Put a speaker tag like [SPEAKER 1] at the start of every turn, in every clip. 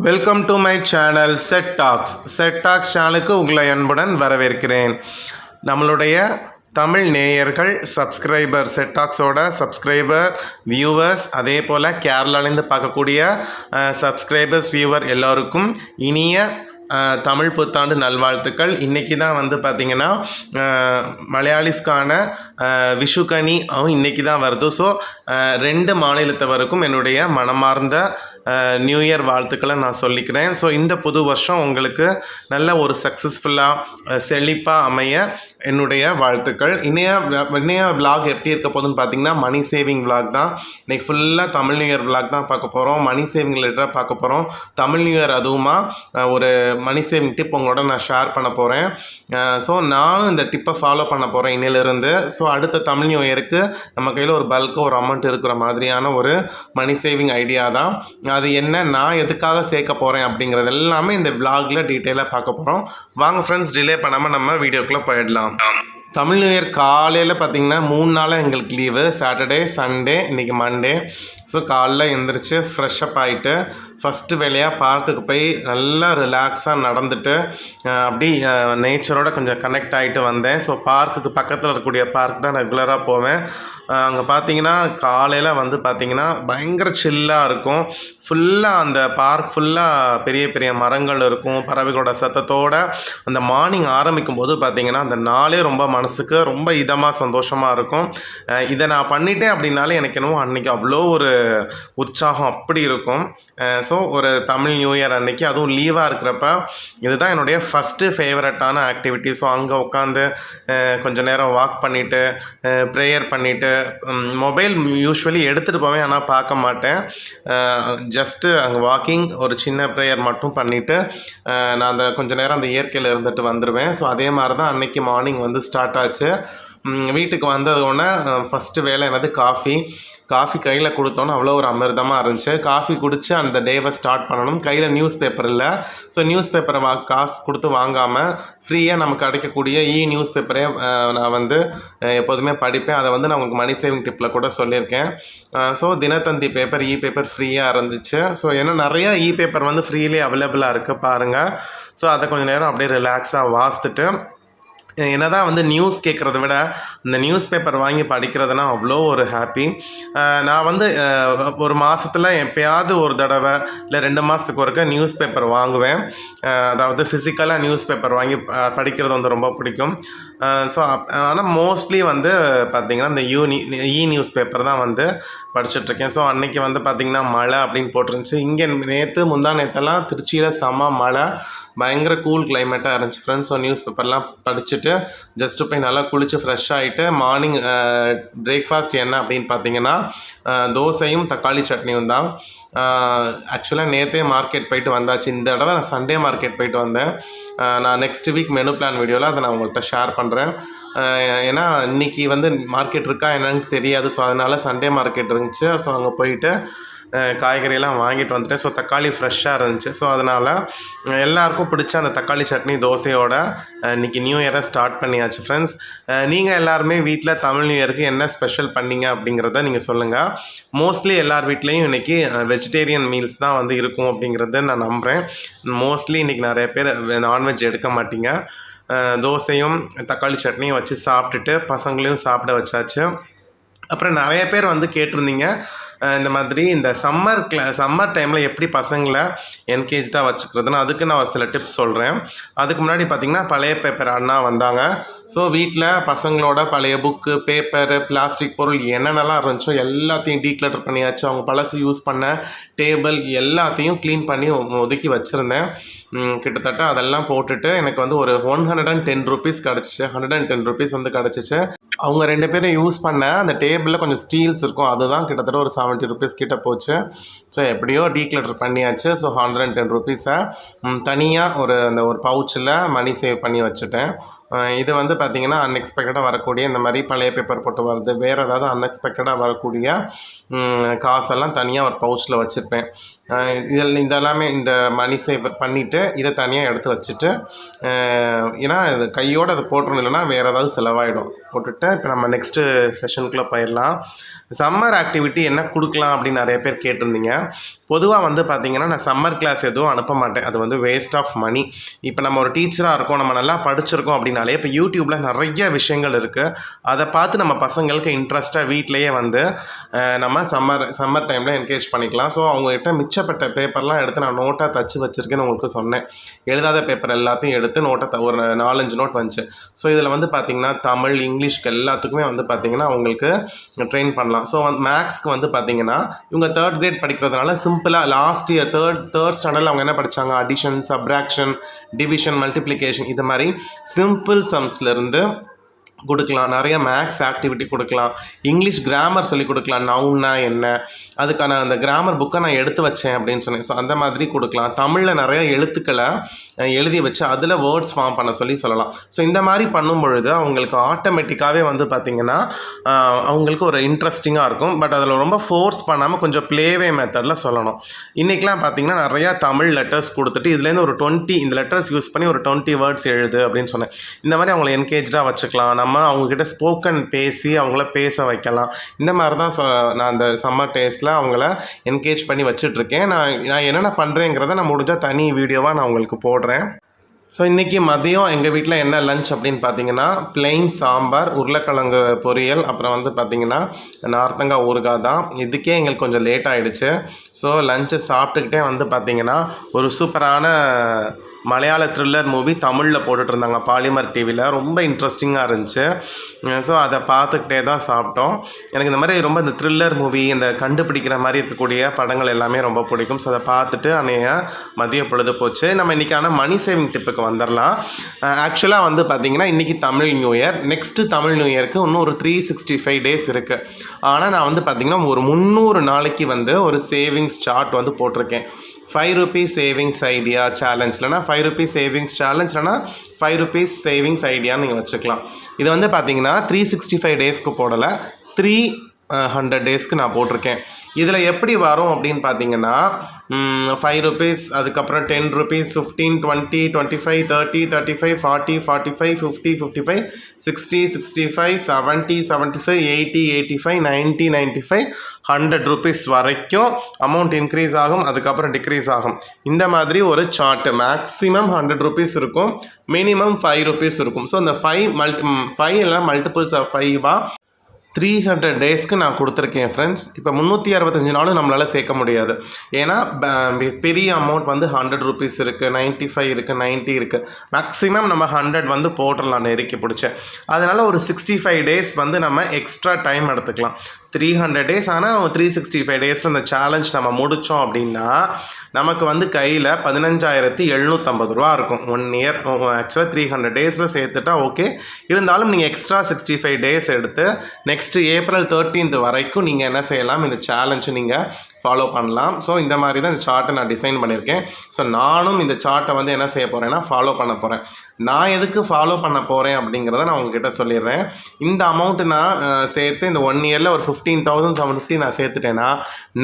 [SPEAKER 1] Welcome to my channel set tax. Set tax சேனலுக்கு உங்களை அன்புடன் வரவேற்கிறேன். நம்மளுடைய தமிழ் நேயர்கள், சப்ஸ்கிரைபர், செட் டாக்ஸோட சப்ஸ்கிரைபர், வியூவர்ஸ், அதே போல் கேரளாலேருந்து பார்க்கக்கூடிய சப்ஸ்கிரைபர்ஸ், வியூவர் எல்லோருக்கும் இனிய தமிழ் புத்தாண்டு நல்வாழ்த்துக்கள். இன்றைக்கி தான் வந்து பார்த்திங்கன்னா மலையாளிஸ்க்கான விஷுக்கனி இன்றைக்கி தான் வருது. ஸோ 2 மாநிலத்தவருக்கும் என்னுடைய மனமார்ந்த நியூ இயர் வாழ்த்துக்களை நான் சொல்லிக்கிறேன். ஸோ இந்த புது வருஷம் உங்களுக்கு நல்ல ஒரு சக்ஸஸ்ஃபுல்லாக செழிப்பாக அமைய என்னுடைய வாழ்த்துக்கள். இன்னைய விளாக் எப்படி இருக்க போகுதுன்னு பார்த்தீங்கன்னா மணி சேவிங் விளாக் தான். இன்றைக்கி ஃபுல்லாக தமிழ் நியூ இயர் விளாக் தான் பார்க்க போகிறோம். மணி சேவிங் ரிலேட்டடாக பார்க்க போகிறோம். தமிழ் நியூ இயர் அதுவுமா ஒரு மணி சேவிங் டிப் உங்களோட நான் ஷேர் பண்ண போகிறேன். ஸோ நானும் இந்த டிப்பை ஃபாலோ பண்ண போகிறேன் இன்னிலிருந்து. ஸோ அடுத்த தமிழ் நியூ இயருக்கு நம்ம கையில் ஒரு பல்காக ஒரு அமௌண்ட் இருக்கிற மாதிரியான ஒரு மணி சேவிங் ஐடியா தான். அது என்ன, நான் எதுக்காக சேர்க்க போகிறேன் அப்படிங்கிறது எல்லாமே இந்த விளாகில் டீட்டெயிலாக பார்க்க போகிறோம். வாங்க ஃப்ரெண்ட்ஸ், டிலே பண்ணாமல் நம்ம வீடியோக்குள்ளே போயிடலாம். தமிழ் நியூ இயர் காலையில் பார்த்திங்கன்னா 3 நாளாக எங்களுக்கு லீவு. சாட்டர்டே, சண்டே, இன்றைக்கி மண்டே. ஸோ காலைல எழுந்திரிச்சு ஃப்ரெஷ்அப் ஆகிட்டு ஃபஸ்ட்டு வேலையாக பார்க்குக்கு போய் நல்லா ரிலாக்ஸாக நடந்துட்டு அப்படி நேச்சரோட கொஞ்சம் கனெக்ட் ஆகிட்டு வந்தேன். ஸோ பார்க்குக்கு பக்கத்தில் இருக்கக்கூடிய பார்க் தான் ரெகுலராக போவேன். அங்கே பார்த்தீங்கன்னா காலையில் வந்து பார்த்திங்கன்னா பயங்கர சில்லாக இருக்கும். ஃபுல்லாக அந்த பார்க் ஃபுல்லாக பெரிய பெரிய மரங்கள் இருக்கும். பறவைகளோட சத்தத்தோடு அந்த மார்னிங் ஆரம்பிக்கும் போது பார்த்திங்கன்னா அந்த நாளே ரொம்ப மனசுக்கு ரொம்ப இதமாக சந்தோஷமாக இருக்கும். இதை நான் பண்ணிட்டேன் அப்படின்னாலே எனக்கு என்னவோ அன்றைக்கி அவ்வளோ ஒரு உற்சாகம் அப்படி இருக்கும். ஸோ ஒரு தமிழ் நியூ இயர் அன்றைக்கி அதுவும் லீவாக இருக்கிறப்ப இதுதான் என்னுடைய ஃபஸ்ட்டு ஃபேவரட்டான ஆக்டிவிட்டி. ஸோ அங்கே உட்காந்து கொஞ்சம் நேரம் வாக் பண்ணிவிட்டு ப்ரேயர் பண்ணிவிட்டு மொபைல் யூஸ்வலி எடுத்துகிட்டு போவேன், ஆனால் பார்க்க மாட்டேன். ஜஸ்ட்டு அங்கே வாக்கிங், ஒரு சின்ன ப்ரேயர் மட்டும் பண்ணிவிட்டு நான் அந்த கொஞ்சம் நேரம் அந்த இயற்கையில் இருந்துட்டு வந்துடுவேன். ஸோ அதே மாதிரி தான் அன்றைக்கி மார்னிங் வந்து ஸ்டார்ட் ஆச்சு. வீட்டுக்கு வந்தது ஒன்று ஃபஸ்ட்டு வேலை என்னது காஃபி கையில் கொடுத்தோன்னு அவ்வளோ ஒரு அமிர்தமாக இருந்துச்சு. காஃபி குடித்து அந்த டேவை ஸ்டார்ட் பண்ணணும். கையில் நியூஸ் பேப்பர் இல்லை. ஸோ நியூஸ் பேப்பரை காசு கொடுத்து வாங்காமல் ஃப்ரீயாக நமக்கு கிடைக்கக்கூடிய நியூஸ் பேப்பரே நான் வந்து எப்போதுமே படிப்பேன். அதை வந்து நான் உங்களுக்கு மணி சேவிங் டிப்பில் கூட சொல்லியிருக்கேன். ஸோ தினத்தந்தி பேப்பர், பேப்பர் ஃப்ரீயாக இருந்துச்சு. ஸோ ஏன்னா நிறையா பேப்பர் வந்து ஃப்ரீலேயே அவைலபிளாக இருக்குது பாருங்கள். ஸோ அதை கொஞ்சம் நேரம் அப்படியே ரிலாக்ஸாக வாசித்துட்டு என்னதான் வந்து நியூஸ் கேட்குறத விட இந்த நியூஸ் பேப்பர் வாங்கி படிக்கிறதுனா அவ்வளோ ஒரு ஹாப்பி. நான் வந்து ஒரு மாதத்தில் எப்போயாவது ஒரு தடவை இல்லை 2 மாதத்துக்கு ஒருக்க நியூஸ் பேப்பர் வாங்குவேன். அதாவது ஃபிசிக்கலாக நியூஸ் பேப்பர் வாங்கி படிக்கிறது வந்து ரொம்ப பிடிக்கும். ஸோ ஆனால் மோஸ்ட்லி வந்து பார்த்திங்கன்னா இந்த நியூஸ் பேப்பர் தான் வந்து படிச்சுட்ருக்கேன். ஸோ அன்றைக்கி வந்து பார்த்திங்கன்னா மழை அப்படின்னு போட்டிருந்துச்சு. இங்கே முந்தா நேற்றெல்லாம் திருச்சியில் செம மழை, பயங்கர கூல் கிளைமேட்டாக இருந்துச்சு ஃப்ரெண்ட்ஸ். ஸோ நியூஸ் பேப்பர்லாம் படிச்சுட்டு ஜஸ்ட்டு போய் நல்லா குளித்து ஃப்ரெஷ் ஆகிட்டு மார்னிங் பிரேக்ஃபாஸ்ட் என்ன அப்படின்னு பார்த்தீங்கன்னா தோசையும் தக்காளி சட்னியும் தான். ஆக்சுவலாக நேற்றே மார்க்கெட் போயிட்டு வந்தாச்சு. இந்த தடவை நான் சண்டே மார்க்கெட் போயிட்டு வந்தேன். நான் நெக்ஸ்ட் வீக் மெனு பிளான் வீடியோவில் அதை நான் உங்கள்கிட்ட ஷேர் பண்ணுறேன். ஏன்னா இன்றைக்கி வந்து மார்க்கெட் இருக்கா என்னன்னு தெரியாது. ஸோ அதனால் சண்டே மார்க்கெட் இருந்துச்சு. ஸோ அங்கே போயிட்டு காய்கறியெல்லாம் வாங்கிட்டு வந்துட்டேன். ஸோ தக்காளி ஃப்ரெஷ்ஷாக இருந்துச்சு. ஸோ அதனால் எல்லாருக்கும் பிடிச்ச அந்த தக்காளி சட்னி தோசையோட இன்றைக்கி நியூ இயரை ஸ்டார்ட் பண்ணியாச்சு ஃப்ரெண்ட்ஸ். நீங்கள் எல்லாருமே வீட்டில் தமிழ் நியூ இயருக்கு என்ன ஸ்பெஷல் பண்ணிங்க அப்படிங்கிறத நீங்கள் சொல்லுங்கள். மோஸ்ட்லி எல்லார் வீட்லேயும் இன்றைக்கி வெஜிடேரியன் மீல்ஸ் தான் வந்து இருக்கும் அப்படிங்கிறத நான் நம்புகிறேன். மோஸ்ட்லி இன்றைக்கி நிறைய பேர் நான்வெஜ் எடுக்க மாட்டீங்க. தோசையும் தக்காளி சட்னியும் வச்சு சாப்பிட்டுட்டு பசங்களையும் சாப்பிட வச்சாச்சு. அப்புறம் நிறைய பேர் வந்து கேட்டிருந்தீங்க இந்த மாதிரி இந்த சம்மர் டைமில் எப்படி பசங்களை என்கேஜாக வச்சுக்கிறதுன்னு. அதுக்கு நான் ஒரு சில டிப்ஸ் சொல்கிறேன். அதுக்கு முன்னாடி பார்த்திங்கன்னா பழைய பேப்பர் அண்ணா வந்தாங்க. ஸோ வீட்டில் பசங்களோட பழைய புக்கு, பேப்பரு, பிளாஸ்டிக் பொருள் என்னென்னலாம் இருந்துச்சோ எல்லாத்தையும் டீக்ளட்டர் பண்ணியாச்சு. அவங்க பழசு யூஸ் பண்ண டேபிள் எல்லாத்தையும் க்ளீன் பண்ணி ஒதுக்கி வச்சுருந்தேன். கிட்டத்தட்ட அதெல்லாம் போட்டுட்டு எனக்கு வந்து ஒரு 110 ருபீஸ் கிடச்சிச்சு. 110 ருபீஸ் வந்து கிடச்சிச்சு. அவங்க 2 பேரும் யூஸ் பண்ண அந்த டேபிளில் கொஞ்சம் ஸ்டீல்ஸ் இருக்கும், அதுதான் கிட்டத்தட்ட ஒரு 70 ருபீஸ் கிட்ட போச்சு. ஸோ எப்படியோ டீக்ளட்டர் பண்ணியாச்சு. ஸோ 110 ருபீஸை தனியாக ஒரு பவுச்சில் மணி சேவ் பண்ணி வச்சுட்டேன். இது வந்து பார்த்திங்கன்னா அன்எக்ஸ்பெக்டடாக வரக்கூடிய இந்த மாதிரி பழைய பேப்பர் போட்டு வருது, வேறு ஏதாவது அன்எக்ஸ்பெக்டடாக வரக்கூடிய காசெல்லாம் தனியாக ஒரு பவுச்சில் வச்சுருப்பேன். இதெல்லாமே இந்த மணி சேவ் பண்ணிவிட்டு இதை தனியாக எடுத்து வச்சுட்டு, ஏன்னா இது கையோடு அதை போட்டுருணும், இல்லைன்னா வேறு ஏதாவது செலவாயிடும். போட்டுட்டு இப்போ நம்ம நெக்ஸ்ட்டு செஷனுக்குள்ளே போயிடலாம். சம்மர் ஆக்டிவிட்டி என்ன கொடுக்கலாம் அப்படின்னு நிறைய பேர் கேட்டிருந்தீங்க. பொதுவாக வந்து பார்த்திங்கன்னா நான் சம்மர் கிளாஸ் எதுவும் அனுப்ப மாட்டேன், அது வந்து வேஸ்ட் ஆஃப் மணி. இப்போ நம்ம ஒரு டீச்சராக இருக்கோம், நம்ம நல்லா படிச்சிருக்கோம் அப்படின்னாலே இப்போ யூடியூப்பில் நிறைய விஷயங்கள் இருக்குது. அதை பார்த்து நம்ம பசங்களுக்கு இன்ட்ரெஸ்ட்டாக வீட்டிலையே வந்து நம்ம சம்மர் டைமில் என்கரேஜ் பண்ணிக்கலாம். ஸோ அவங்ககிட்ட மிச்சப்பட்ட பேப்பர்லாம் எடுத்து நான் நோட்டாக தச்சு வச்சுருக்கேன்னு உங்களுக்கு சொன்னேன். எழுதாத பேப்பர் எல்லாத்தையும் எடுத்து நோட்டை ஒரு 4-5 நோட் வந்துச்சு. ஸோ இதில் வந்து பார்த்திங்கன்னா தமிழ், இங்கிலீஷ்க்கு எல்லாத்துக்குமே வந்து பார்த்திங்கன்னா அவங்களுக்கு ட்ரெயின் பண்ணலாம். ஸோ மேக்ஸ்க்கு வந்து பார்த்திங்கன்னா இவங்க 3rd கிரேட் படிக்கிறதுனால சிம்பிளாக லாஸ்ட் இயர் தேர்ட் ஸ்டாண்டர்டில் அவங்க என்ன படித்தாங்க, அடிஷன், சப்ராக்ஷன், டிவிஷன், மல்டிப்ளிகேஷன், இது மாதிரி சிம்பிள் சம்ஸ்லேருந்து கொடுக்கலாம். நிறைய மேக்ஸ் ஆக்டிவிட்டி கொடுக்கலாம். இங்கிலீஷ் கிராமர் சொல்லிக் கொடுக்கலாம். நவுன்னா என்ன, அதுக்கான அந்த கிராமர் புக்கை நான் எடுத்து வச்சேன் அப்படின்னு சொன்னேன். ஸோ அந்த மாதிரி கொடுக்கலாம். தமிழில் நிறைய எழுத்துக்களை எழுதி வச்சு அதில் வேர்ட்ஸ் ஃபார்ம் பண்ண சொல்லலாம். ஸோ இந்த மாதிரி பண்ணும் பொழுது அவங்களுக்கு ஆட்டோமேட்டிக்காகவே வந்து பார்த்திங்கன்னா அவங்களுக்கு ஒரு இன்ட்ரெஸ்டிங்காக இருக்கும். பட் அதில் ரொம்ப ஃபோர்ஸ் பண்ணாமல் கொஞ்சம் ப்ளேவே மெத்தடில் சொல்லணும். இன்றைக்கெலாம் பார்த்திங்கன்னா நிறையா தமிழ் லெட்டர்ஸ் கொடுத்துட்டு இதுலேருந்து ஒரு 20 இந்த லெட்டர்ஸ் யூஸ் பண்ணி ஒரு 20 வேர்ட்ஸ் எழுது அப்படின்னு சொன்னேன். இந்த மாதிரி அவங்களை என்கேஜாக வச்சுக்கலாம். நம்ம அவங்கக்கிட்ட ஸ்போக்கன் பேசி அவங்கள பேச வைக்கலாம். இந்த மாதிரி தான் நான் அந்த சம்மர் டேஸில் அவங்கள என்கேஜ் பண்ணி வச்சிட்ருக்கேன். நான் என்னென்ன பண்ணுறேங்கிறத நான் முடிஞ்சால் தனி வீடியோவாக நான் உங்களுக்கு போடுறேன். ஸோ இன்றைக்கி மதியம் எங்கள் வீட்டில் என்ன லஞ்ச் அப்படின்னு பார்த்தீங்கன்னா ப்ளெயின் சாம்பார், உருளைக்கிழங்கு பொரியல், அப்புறம் வந்து பார்த்திங்கன்னா நார்த்தங்காய் ஊறுகாய் தான். இதுக்கே எங்களுக்கு கொஞ்சம் லேட் ஆகிடுச்சு. ஸோ லஞ்சை சாப்பிட்டுக்கிட்டே வந்து பார்த்திங்கன்னா ஒரு சூப்பரான மலையாள த்ரில்லர் மூவி தமிழில் போட்டுட்ருந்தாங்க பாலிமர் டிவியில். ரொம்ப இன்ட்ரெஸ்டிங்காக இருந்துச்சு. ஸோ அதை பார்த்துக்கிட்டே தான் சாப்பிட்டோம். எனக்கு இந்த மாதிரி ரொம்ப இந்த த்ரில்லர் மூவி, இந்த கண்டுபிடிக்கிற மாதிரி இருக்கக்கூடிய படங்கள் எல்லாமே ரொம்ப பிடிக்கும். ஸோ அதை பார்த்துட்டு அன்றைய மதிய பொழுது போச்சு. நம்ம இன்றைக்கான மணி சேவிங் டிப்புக்கு வந்துடலாம். ஆக்சுவலாக வந்து பார்த்திங்கன்னா இன்றைக்கி Tamil new year. Next Tamil new இயருக்கு இன்னும் ஒரு 365 டேஸ் இருக்குது. ஆனால் நான் வந்து பார்த்திங்கன்னா ஒரு 300 நாளைக்கு வந்து ஒரு சேவிங்ஸ் சார்ட் வந்து போட்டிருக்கேன். 5 rupees சேவிங்ஸ் ஐடியா சேலஞ்ச், இல்லைனா 5 rupees சேவிங்ஸ் சேலஞ்ச், இல்லைனா 5 rupees சேவிங்ஸ் ஐடியான்னு நீங்கள் வச்சுக்கலாம். இது வந்து பார்த்தீங்கன்னா 365 டேஸ்க்கு போடலை, 300 டேஸ்க்கு நான் போட்டிருக்கேன். இதில் எப்படி வரும் அப்படின்னு பார்த்தீங்கன்னா 5 rupees, அதுக்கப்புறம் 10 rupees, 15, 20, 25, 30, 35, 40, 45, 50, 55, 60, 65, 70, 75, 80, 85, 90, 95, 100 rupees வரைக்கும் அமௌண்ட் இன்க்ரீஸ் ஆகும், அதுக்கப்புறம் டிக்ரீஸ் ஆகும். இந்த மாதிரி ஒரு சார்ட்டு மேக்ஸிமம் 100 rupees இருக்கும், மினிமம் 5 rupees இருக்கும். ஸோ அந்த 5 இல்லை மல்டிபிள்ஸ் ஆஃப் 5 300 டேஸ்க்கு நான் கொடுத்துருக்கேன் ஃப்ரெண்ட்ஸ். இப்போ 365 நாளும் நம்மளால் சேர்க்க முடியாது. ஏன்னா பெரிய அமௌண்ட் வந்து 100 rupees இருக்குது, 95 இருக்குது, 90 இருக்குது. மேக்ஸிமம் நம்ம 100 வந்து போட்டுடலாம் நெருக்கி பிடிச்ச. அதனால் ஒரு 65 டேஸ் வந்து நம்ம எக்ஸ்ட்ரா டைம் எடுத்துக்கலாம். 300 டேஸ் ஆனால் 365 டேஸில் இந்த சேலஞ்ச் நம்ம முடித்தோம் அப்படின்னா நமக்கு வந்து கையில் 15,750 ரூபா இருக்கும் 1 இயர். ஆக்சுவலாக 300 டேஸில் சேர்த்துட்டா ஓகே. இருந்தாலும் நீங்கள் எக்ஸ்ட்ரா 65 டேஸ் எடுத்து நெக்ஸ்ட்டு April 13th வரைக்கும் நீங்கள் என்ன செய்யலாம், இந்த சேலஞ்சு நீங்கள் ஃபாலோ பண்ணலாம். ஸோ இந்த மாதிரி தான் இந்த சார்ட்டை நான் டிசைன் பண்ணியிருக்கேன். ஸோ நானும் இந்த சார்ட்டை வந்து என்ன செய்ய போகிறேன்னா ஃபாலோ பண்ண போகிறேன். நான் எதுக்கு ஃபாலோ பண்ண போகிறேன் அப்படிங்கிறத நான் உங்ககிட்ட சொல்லிடுறேன். இந்த அமௌண்ட்டு நான் சேர்த்து இந்த 1 இயரில் ஒரு 15,750 நான் சேர்த்துட்டேன்னா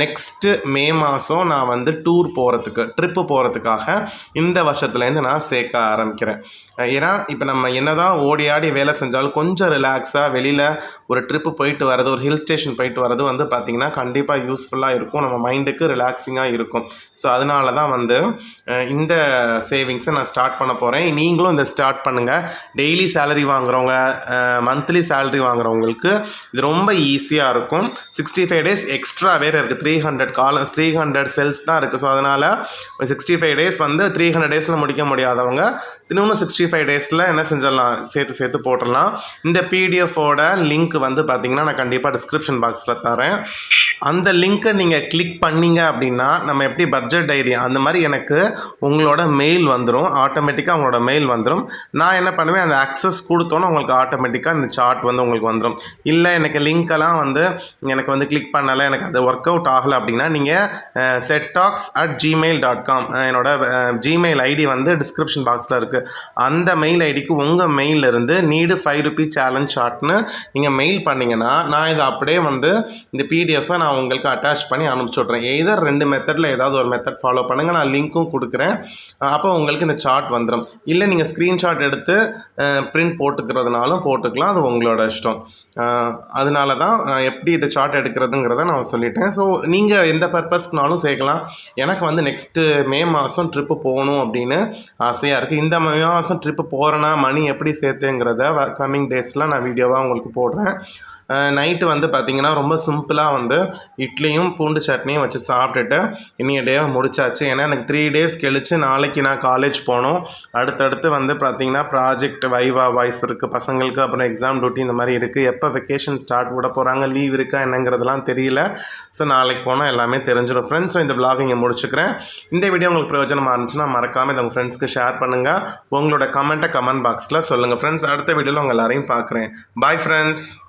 [SPEAKER 1] நெக்ஸ்ட்டு மே மாதம் நான் வந்து டூர் போகிறதுக்கு, ட்ரிப்பு போகிறதுக்காக இந்த வருஷத்துலேருந்து நான் சேர்க்க ஆரம்பிக்கிறேன். ஏன்னா இப்போ நம்ம என்ன தான் ஓடி ஆடி வேலை செஞ்சாலும் கொஞ்சம் ரிலாக்ஸாக வெளியில் ஒரு ட்ரிப்பு போயிட்டு வர்றது, ஒரு ஹில் ஸ்டேஷன் போயிட்டு வர்றது வந்து பார்த்திங்கன்னா கண்டிப்பாக யூஸ்ஃபுல்லாக இருக்கும், நம்ம மைண்டுக்கு ரிலாக்ஸிங்காக இருக்கும். ஸோ அதனால தான் வந்து இந்த சேவிங்ஸை நான் ஸ்டார்ட் பண்ண போகிறேன். நீங்களும் இந்த ஸ்டார்ட் பண்ணுங்கள். டெய்லி சேலரி வாங்குறவங்க, மந்த்லி சேலரி வாங்குறவங்களுக்கு இது ரொம்ப ஈஸியாக இருக்கும். 65 டேஸ் எக்ஸ்ட்ரா வேறு இருக்குது, 300 செல்ஸ் தான் இருக்குது. ஸோ அதனால் 65 டேஸ் வந்து 300 டேஸில் முடிக்க முடியாதவங்க இன்னொன்று 65 டேஸில் என்ன செஞ்சிடலாம், சேர்த்து போட்டுடலாம். இந்த பிடிஎஃபோட லிங்க் வந்து பார்த்திங்கன்னா நான் கண்டிப்பாக டிஸ்கிரிப்ஷன் பாக்ஸில் தரேன். அந்த லிங்க்கை நீங்கள் கிளிக் பண்ணிங்க அப்படின்னா நம்ம எப்படி பட்ஜெட் டைரி அந்த மாதிரி எனக்கு உங்களோட மெயில் வந்துடும், ஆட்டோமேட்டிக்காக உங்களோட மெயில் வந்துடும். நான் என்ன பண்ணுவேன், அந்த ஆக்சஸ் கொடுத்தோன்னே உங்களுக்கு ஆட்டோமேட்டிக்காக இந்த சார்ட் வந்து உங்களுக்கு வந்துடும். இல்லை எனக்கு லிங்க்கெல்லாம் வந்து எனக்கு வந்து கிளிக் பண்ணலை, எனக்கு அது ஒர்க் அவுட் ஆகலை அப்படின்னா நீங்கள் settalks@gmail.com என்னோட ஜிமெயில் ஐடி வந்து டிஸ்கிரிப்ஷன் பாக்ஸில் இருக்குது. அந்த மெயில் ஐடிக்கு உங்கள் மெயிலிருந்து நீடு 5 ரூபீ சேலஞ்ச் ஷார்ட்னு நீங்கள் மெயில் பண்ணிங்கன்னா நான் இதை அப்படியே வந்து இந்த பிடிஎஃபை நான் உங்களுக்கு அட்டாச் பண்ணி அனுப்பிச்சி விட்றேன். எதர் 2 மெத்தடில் ஏதாவது ஒரு மெத்தட் ஃபாலோ பண்ணுங்கள். நான் லிங்க்கும் கொடுக்குறேன். அப்போ உங்களுக்கு இந்த சார்ட் வந்துடும். இல்லை நீங்கள் ஸ்க்ரீன்ஷாட் எடுத்து பிரிண்ட் போட்டுக்கிறதுனாலும் போட்டுக்கலாம், அது உங்களோட இஷ்டம். அதனால தான் எப்படி இந்த சார்ட் எடுக்கிறதுங்கிறத நான் சொல்லிட்டேன். ஸோ நீங்கள் எந்த பர்பஸ்க்குனாலும் சேர்க்கலாம். எனக்கு வந்து நெக்ஸ்ட்டு மே மாதம் ட்ரிப்பு போகணும் அப்படின்னு ஆசையாக இருக்குது. இந்த மே மாதம் ட்ரிப்பு போகிறேன்னா மணி எப்படி சேர்த்துங்கிறத கம்மிங் டேஸில் நான் வீடியோவாக உங்களுக்கு போடுறேன். நைட்டு வந்து பார்த்திங்கன்னா ரொம்ப சிம்பிளாக வந்து இட்லியும் பூண்டு சட்னியும் வச்சு சாப்பிட்டுட்டு இன்றைய டேவை முடிச்சாச்சு. ஏன்னா எனக்கு 3 டேஸ் கழித்து நாளைக்கு நான் காலேஜ் போகணும். அடுத்தடுத்து வந்து பார்த்திங்கன்னா ப்ராஜெக்ட் வைவா வாய்ஸ் இருக்குது பசங்களுக்கு, அப்புறம் எக்ஸாம் டியூட்டி இந்த மாதிரி இருக்குது. எப்போ வெக்கேஷன் ஸ்டார்ட் விட போகிறாங்க, லீவ் இருக்கா என்னங்கிறதுலாம் தெரியல. ஸோ நாளைக்கு போனால் எல்லாமே தெரிஞ்சிடும் ஃப்ரெண்ட்ஸ். ஸோ இந்த vlog இங்கே முடிச்சுக்கிறேன். இந்த வீடியோ உங்களுக்கு பிரயோஜனமாக இருந்துச்சுன்னா மறக்காமல் இதை உங்கள் ஃப்ரெண்ட்ஸ்க்கு ஷேர் பண்ணுங்கள். உங்களோட கமெண்ட்டை கமெண்ட் பாக்ஸில் சொல்லுங்கள் ஃப்ரெண்ட்ஸ். அடுத்த வீடியோவில் உங்கள் எல்லாரையும் பார்க்குறேன். Bye friends.